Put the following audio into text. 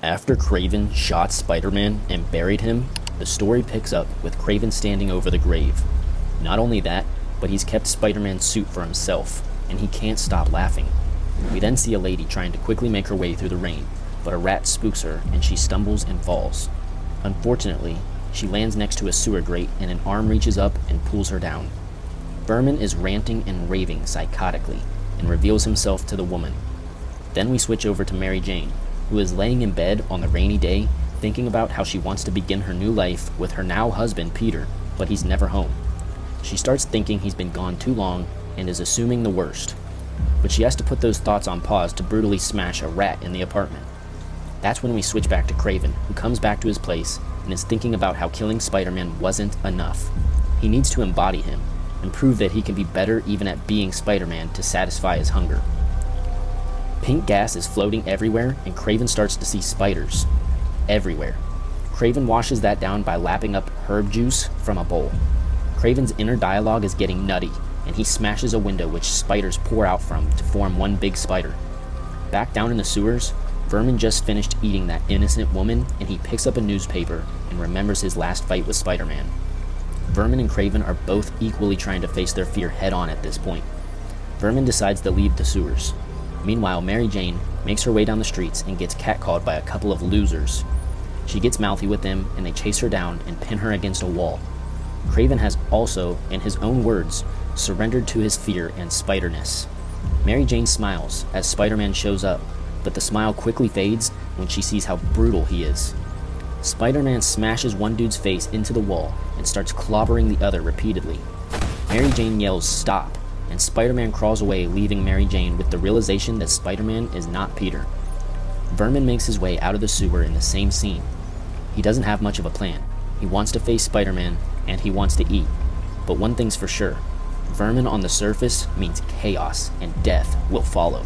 After Kraven shot Spider-Man and buried him, the story picks up with Kraven standing over the grave. Not only that, but he's kept Spider-Man's suit for himself, and he can't stop laughing. We then see a lady trying to quickly make her way through the rain, but a rat spooks her and she stumbles and falls. Unfortunately, she lands next to a sewer grate and an arm reaches up and pulls her down. Vermin is ranting and raving psychotically and reveals himself to the woman. Then we switch over to Mary Jane, who is laying in bed on the rainy day thinking about how she wants to begin her new life with her now husband Peter, but he's never home. She starts thinking he's been gone too long and is assuming the worst. But she has to put those thoughts on pause to brutally smash a rat in the apartment. That's when we switch back to Kraven, who comes back to his place and is thinking about how killing Spider-Man wasn't enough. He needs to embody him and prove that he can be better even at being Spider-Man to satisfy his hunger. Pink gas is floating everywhere and Kraven starts to see spiders. Everywhere. Kraven washes that down by lapping up herb juice from a bowl. Kraven's inner dialogue is getting nutty, and he smashes a window which spiders pour out from to form one big spider. Back down in the sewers, Vermin just finished eating that innocent woman, and he picks up a newspaper and remembers his last fight with Spider-Man. Vermin and Kraven are both equally trying to face their fear head-on at this point. Vermin decides to leave the sewers. Meanwhile, Mary Jane makes her way down the streets and gets catcalled by a couple of losers. She gets mouthy with them, and they chase her down and pin her against a wall. Kraven has also, in his own words, surrendered to his fear and spiderness. Mary Jane smiles as Spider-Man shows up, but the smile quickly fades when she sees how brutal he is. Spider-Man smashes one dude's face into the wall and starts clobbering the other repeatedly. Mary Jane yells "Stop!" and Spider-Man crawls away, leaving Mary Jane with the realization that Spider-Man is not Peter. Vermin makes his way out of the sewer in the same scene. He doesn't have much of a plan. He wants to face Spider-Man, and he wants to eat. But one thing's for sure, Vermin on the surface means chaos, and death will follow.